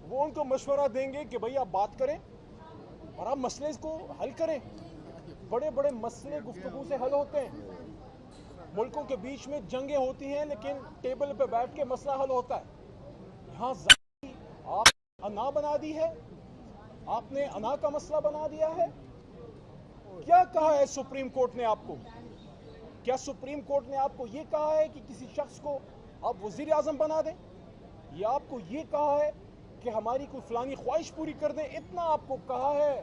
وہ ان کو مشورہ دیں گے کہ بھائی آپ بات کریں اور آپ مسئلے کو حل کریں. بڑے بڑے مسئلے گفتگو سے حل ہوتے ہیں. ملکوں کے بیچ میں جنگیں ہوتی ہیں لیکن ٹیبل پہ بیٹھ کے مسئلہ حل ہوتا ہے. یہاں آپ انا بنا دی ہے, آپ نے انا کا مسئلہ بنا دیا ہے. کیا کہا ہے سپریم کورٹ نے آپ کو؟ کیا سپریم کورٹ نے آپ کو یہ کہا ہے کہ کسی شخص کو آپ وزیر اعظم بنا دیں؟ یا آپ کو یہ کہا ہے کہ ہماری کوئی فلانی خواہش پوری کر دیں؟ اتنا آپ کو کہا ہے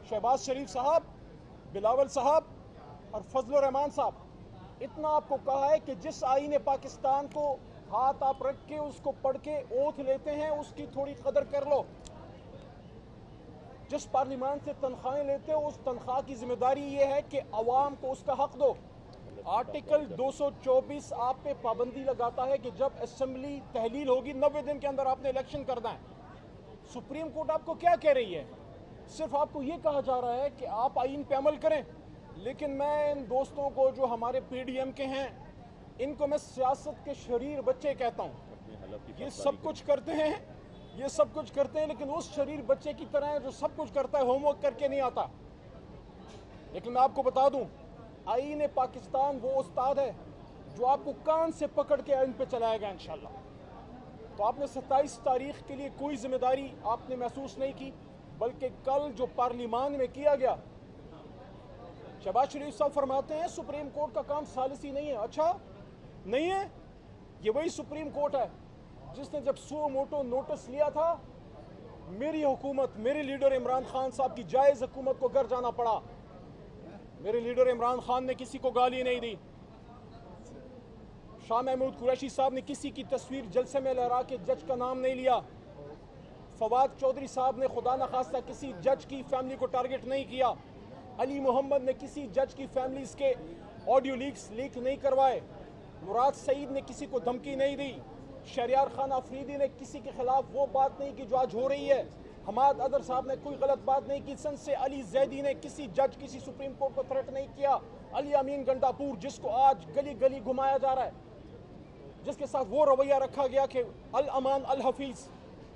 شہباز شریف صاحب, بلاول صاحب اور فضل الرحمان صاحب, اتنا آپ کو کہا ہے کہ جس آئین پاکستان کو ہاتھ آپ رکھ کے اس کو پڑھ کے اوتھ لیتے ہیں اس کی تھوڑی قدر کر لو. جس پارلیمان سے تنخواہیں لیتے ہو اس تنخواہ کی ذمہ داری یہ ہے کہ عوام کو اس کا حق دو. آرٹیکل 224 آپ پہ پابندی لگاتا ہے کہ جب اسمبلی تحلیل ہوگی 90 دن کے اندر آپ نے الیکشن کرنا ہے. سپریم کورٹ آپ کو کیا کہہ رہی ہے؟ صرف آپ کو یہ کہا جا رہا ہے کہ آپ آئین پہ عمل کریں. لیکن میں ان دوستوں کو جو ہمارے پی ڈی ایم کے ہیں, ان کو میں سیاست کے شریر بچے کہتا ہوں. یہ سب کچھ کرتے ہیں لیکن اس شریر بچے کی طرح ہے جو سب کچھ کرتا ہے, ہوم ورک کر کے نہیں آتا. لیکن میں آپ کو بتا دوں, آئین پاکستان وہ استاد ہے جو آپ کو کان سے پکڑ کے آئین پہ چلائے گا انشاءاللہ. تو آپ نے 27 تاریخ کے لیے کوئی ذمہ داری آپ نے محسوس نہیں کی, بلکہ کل جو پارلیمان میں کیا گیا, شہباز شریف صاحب فرماتے ہیں سپریم کورٹ کا کام ثالثی نہیں ہے. اچھا نہیں ہے؟ یہ وہی سپریم کورٹ ہے جس نے جب سو موٹو نوٹس لیا تھا, میری حکومت, میرے لیڈر عمران خان صاحب کی جائز حکومت کو گھر جانا پڑا. میرے لیڈر عمران خان نے کسی کو گالی نہیں دی. شاہ محمود قریشی صاحب نے کسی کی تصویر جلسے میں لہرا کے جج کا نام نہیں لیا. فواد چودھری صاحب نے خدا نخواستہ کسی جج کی فیملی کو ٹارگٹ نہیں کیا. علی محمد نے کسی جج کی فیملیز کے آڈیو لیک نہیں کروائے. مراد سعید نے کسی کو دھمکی نہیں دی. شہریار خان افریدی نے کسی کے خلاف وہ بات نہیں کی جو آج ہو رہی ہے. حماد ادر صاحب نے کوئی غلط بات نہیں کی. سن سے علی زیدی نے کسی جج, کسی سپریم کورٹ کو تھریٹ نہیں کیا. علی امین گنڈاپور جس کو آج گلی گلی گھمایا جا رہا ہے, جس کے ساتھ وہ رویہ رکھا گیا کہ الامان الحفیظ,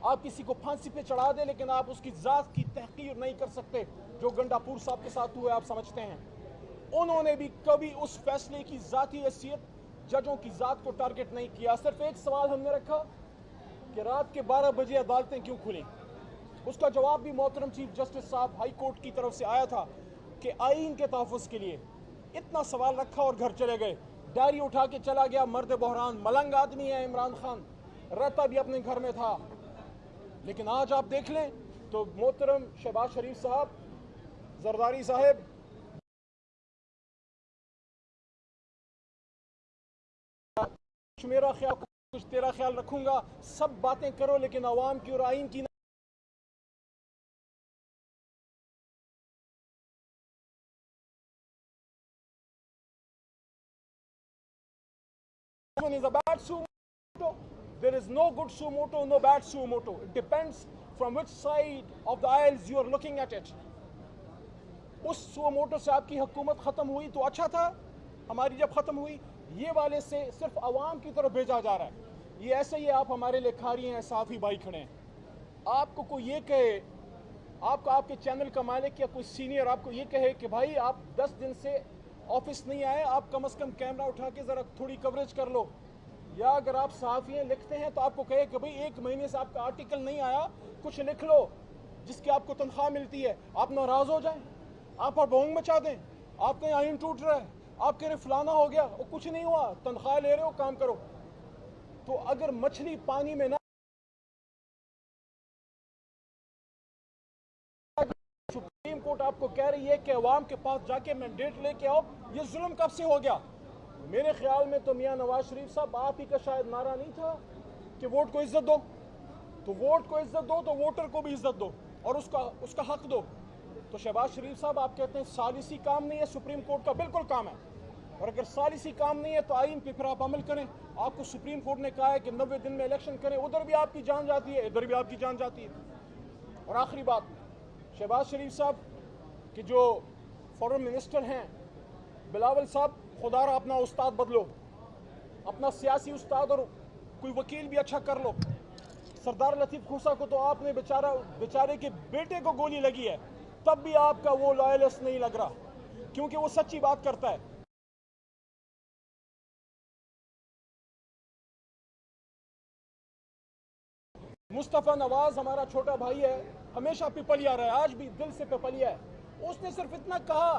آپ کسی کو پھانسی پہ چڑھا دیں لیکن آپ اس کی ذات کی تحقیر نہیں کر سکتے. جو گنڈاپور صاحب کے ساتھ ہوئے آپ سمجھتے ہیں. انہوں نے بھی کبھی اس فیصلے کی ذاتی حیثیت ججوں کی ذات کو ٹارگٹ نہیں کیا. صرف ایک سوال ہم نے رکھا کہ رات کے 12 بجے عدالتیں کیوں کھلیں. اس کا جواب بھی محترم چیف جسٹس صاحب ہائی کورٹ کی طرف سے آیا تھا کہ آئین کے تحفظ کے لیے. اتنا سوال رکھا اور گھر چلے گئے. ڈائری اٹھا کے چلا گیا مرد بحران. ملنگ آدمی ہے عمران خان, رہتا بھی اپنے گھر میں تھا. لیکن آج آپ دیکھ لیں تو محترم شہباز شریف صاحب, زرداری صاحب, کچھ میرا خیال کچھ تیرا خیال رکھوں گا, سب باتیں کرو لیکن عوام کی اور آئین کی is a bad suo moto. There is no good suo moto, no bad suo moto. It depends from which side of the aisles you are looking at it. اس سو موٹو سے آپ کی حکومت ختم ہوئی تو اچھا تھا, ہماری جب ختم ہوئی. یہ والے سے صرف عوام کی طرف بھیجا جا رہا ہے. یہ ایسے ہی آپ ہمارے لئے کھاری ہیں, صافی بھائی کھڑے ہیں. آپ کو کوئی یہ کہے, آپ کا آپ کے چینل کا مالک یا کوئی سینئر آپ کو یہ کہے کہ بھائی آپ 10 دن سے آفس نہیں آئے, آپ کم از کم کیمرہ اٹھا کے ذرا تھوڑی کوریج کر لو. یا اگر آپ صحافیاں لکھتے ہیں تو آپ کو کہے کہ بھئی 1 مہینے سے آپ کا آرٹیکل نہیں آیا, کچھ لکھ لو جس کی آپ کو تنخواہ ملتی ہے. آپ ناراض ہو جائیں, آپ اور بھونگ مچا دیں, آپ کہیں آئین ٹوٹ رہا ہے, آپ کہہ رہے فلانا ہو گیا, وہ کچھ نہیں ہوا, تنخواہ لے رہے ہو, کام کرو. تو اگر مچھلی پانی میں نہ, سپریم کورٹ آپ کو کہہ رہی ہے کہ عوام کے پاس جا کے مینڈیٹ لے کے آؤ, یہ ظلم کب سے ہو گیا؟ میرے خیال میں تو میاں نواز شریف صاحب آپ ہی کا شاید نعرہ نہیں تھا کہ ووٹ کو عزت دو. تو ووٹ کو عزت دو تو ووٹر کو بھی عزت دو اور اس کا حق دو. تو شہباز شریف صاحب آپ کہتے ہیں ثالثی کام نہیں ہے, سپریم کورٹ کا بالکل کام ہے. اور اگر ثالثی کام نہیں ہے تو آئین پہ پھر آپ عمل کریں. آپ کو سپریم کورٹ نے کہا ہے کہ 90 دن میں الیکشن کریں, ادھر بھی آپ کی جان جاتی ہے, ادھر بھی آپ کی جان جاتی ہے. اور آخری بات, شہباز شریف صاحب کہ جو فورن منسٹر ہیں, بلاول صاحب, خدا را اپنا استاد بدلو, اپنا سیاسی استاد اور کوئی وکیل بھی اچھا کر لو. सरदार लतीफ खोसा को तो आपने बेचारे के बेटे को गोली लगी है, तब भी आपका वो लॉयलिस्ट नहीं लग रहा, क्योंकि वो सच्ची बात करता है। मुस्तफ़ा नवाज हमारा छोटा भाई है, हमेशा पिपलिया रहा है, आज भी दिल से पिपलिया है। उसने सिर्फ इतना कहा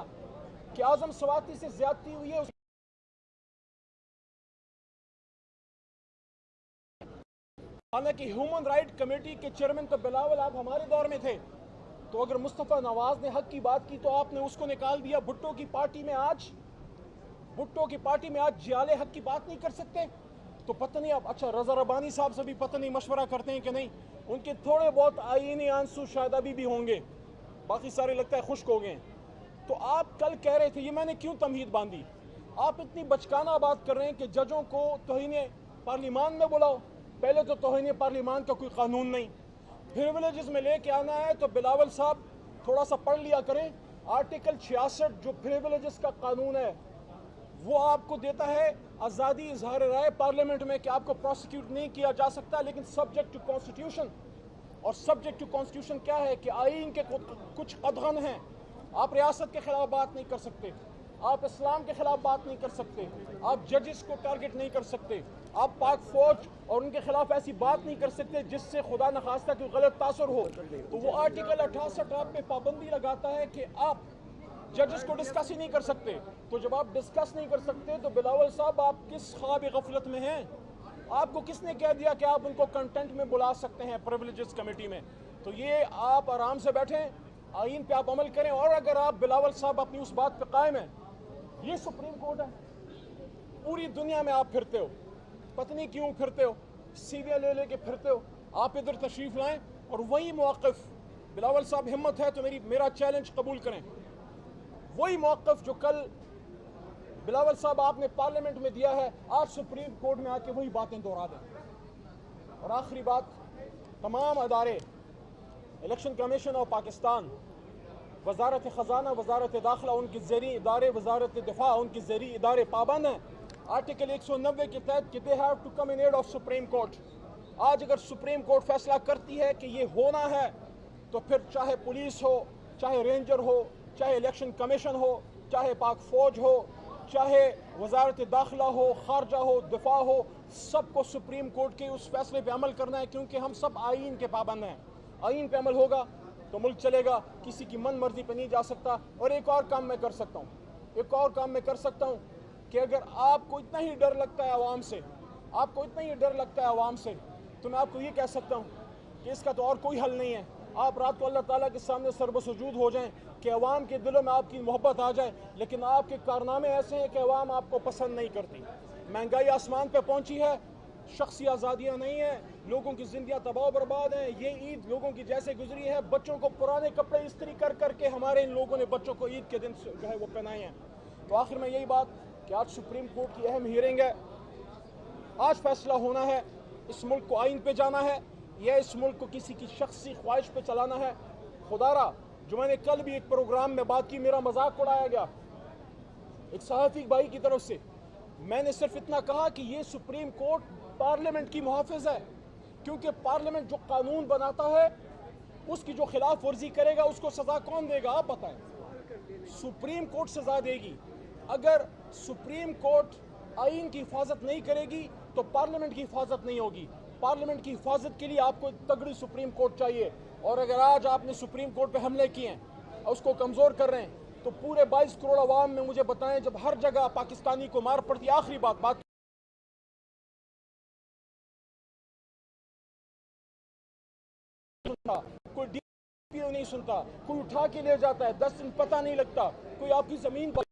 कि आजम स्वाति से ज्यादती हुई है। हालांकि ह्यूमन राइट कमेटी के चेयरमैन तो बिलावल आप हमारे दौर में थे, तो अगर मुस्तफ़ा नवाज ने हक की बात की तो आपने उसको निकाल दिया। भुट्टो की पार्टी में आज जियाले हक की बात नहीं कर सकते, तो पता नहीं आप, अच्छा रजा रबानी साहब से भी पता नहीं मशवरा करते हैं कि नहीं, उनके थोड़े बहुत आईनी आंसू शायद अभी भी होंगे, बाकी सारे लगता है खुश्क हो गए। तो आप कल कह रहे थे, ये मैंने क्यों तमहीद बांधी, आप इतनी बचकाना बात कर रहे हैं कि जजों को तौहीन पार्लिमान में बुलाओ। पहले तो तौहीन पार्लिमान का कोई कानून नहीं, प्रिविलेजेस में लेके आना है तो बिलावल साहब थोड़ा सा पढ़ लिया करें। आर्टिकल 66 जो प्रिविलेजेस का कानून है वो आपको देता है आज़ादी इजहार राय पार्लियामेंट में कि आपको प्रोसिक्यूट नहीं किया जा सकता, लेकिन सब्जेक्ट टू कॉन्स्टिट्यूशन। और सब्जेक्ट टू कॉन्स्टिट्यूशन क्या है कि आईन के कुछ कदगन हैं। आप रियासत के खिलाफ बात नहीं कर सकते, आप इस्लाम के खिलाफ बात नहीं कर सकते, आप जजेस को टारगेट नहीं कर सकते, आप पाक फौज और उनके खिलाफ ऐसी बात नहीं कर सकते जिससे खुदा न खास्ता कोई गलत तासर हो। तो वो आर्टिकल 68 आप पे पाबंदी लगाता है कि आप जजेस को डिस्कस ही नहीं कर सकते। तो जब आप डिस्कस नहीं कर सकते तो बिलावल साहब आप किस ख्वाब गफलत में हैं? आपको किसने कह दिया कि आप उनको कंटेंट में बुला सकते हैं प्रिविलेजेस कमेटी में? तो ये आप आराम से बैठें, आइन पे आप अमल करें। और अगर आप बिलावल साहब अपनी उस बात पे कायम हैं, ये सुप्रीम कोर्ट है, पूरी दुनिया में आप फिरते हो, पता नहीं क्यों फिरते हो, सीवियां ले लेके फिरते हो, आप इधर तशरीफ लाएं और वही मौक़िफ़, बिलावल साहब हिम्मत है तो मेरा चैलेंज कबूल करें, वही मौक़िफ़ जो कल बिलावल साहब आपने पार्लियामेंट में दिया है, आज सुप्रीम कोर्ट में आके वही बातें दोहरा दें। और आखिरी बात, तमाम अदारे, इलेक्शन कमीशन ऑफ पाकिस्तान, वजारत ख़जाना, वजारत दाखिला, उनके ज़रिए इदारे, वजारत दिफा, उनके ज़रिए इदारे पाबंद हैं आर्टिकल 190 के तहत कि they have to come in aid of Supreme Court. आज अगर सुप्रीम कोर्ट फैसला करती है कि ये होना है, तो फिर चाहे पुलिस हो, चाहे रेंजर हो, चाहे इलेक्शन कमीशन हो, चाहे पाक फौज हो, चाहे वजारत दाखिला हो, खारजा हो, दिफा हो, सबको सुप्रीम कोर्ट के उस फैसले पे अमल करना है, क्योंकि हम सब आइन के पाबंद हैं। आइन पे अमल होगा तो मुल्क चलेगा, किसी की मन मर्जी पे नहीं जा सकता। और एक और काम मैं कर सकता हूँ, कि अगर आपको इतना ही डर लगता है आवाम से, तो मैं आपको ये कह सकता हूँ कि इसका तो और कोई हल नहीं है। आप रात को अल्लाह ताला के सामने सर्वसुजूद हो जाएं कि अवाम के दिलों में आपकी मोहब्बत आ जाए, लेकिन आपके कारनामे ऐसे हैं कि अवाम आपको पसंद नहीं करती। महंगाई आसमान पे पहुंची है, शख्सी आज़ादियाँ नहीं हैं, लोगों की ज़िंदगियाँ तबाह बर्बाद हैं। ये ईद लोगों की जैसे गुजरी है, बच्चों को पुराने कपड़े इस्त्री कर करके हमारे इन लोगों ने बच्चों को ईद के दिन जो है वो पहनाए हैं। तो आखिर में यही बात कि आज सुप्रीम कोर्ट की अहम हियरिंग है, आज फैसला होना है, इस मुल्क को आइन पे जाना है या इस मुल्क को किसी की शख्सी ख्वाहिश पे चलाना है। खुदारा, जो मैंने कल भी एक प्रोग्राम में बात की, मेरा मजाक उड़ाया गया एक सहाफ़ी भाई की तरफ से। मैंने सिर्फ इतना कहा कि ये सुप्रीम कोर्ट पार्लियामेंट की मुहाफ़िज़ है, क्योंकि पार्लियामेंट जो कानून बनाता है उसकी जो खिलाफ वर्जी करेगा उसको सज़ा कौन देगा? आप बताएं। सुप्रीम कोर्ट सज़ा देगी। अगर सुप्रीम कोर्ट आइन की हिफाजत नहीं करेगी तो पार्लियामेंट की हिफाजत नहीं होगी। पार्लियामेंट की हिफाजत के लिए आपको एक तगड़ी सुप्रीम कोर्ट चाहिए। और अगर आज आपने सुप्रीम कोर्ट पे हमले किए हैं और उसको कमज़ोर कर रहे हैं, तो पूरे 22 करोड़ अवाम में मुझे बताएं, जब हर जगह पाकिस्तानी को मार पड़ती, आखिरी बात कोई डीपीओ नहीं सुनता, कोई उठा के ले जाता है, 10 दिन पता नहीं लगता, कोई आपकी जमीन पर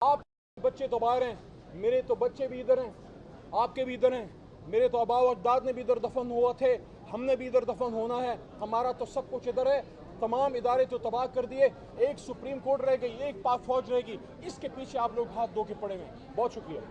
आप बच्चे तो बाहर हैं, मेरे तो बच्चे भी इधर हैं, आपके भी इधर हैं, मेरे तो आबा अजदाद ने भी इधर दफन हुआ थे, हमने भी इधर दफन होना है, हमारा तो सब कुछ इधर है। तमाम इदारे तो तबाह कर दिए, एक सुप्रीम कोर्ट रह गई, एक पाक फौज रहेगी, इसके पीछे आप लोग हाथ धो के पड़े हुए हैं। बहुत शुक्रिया।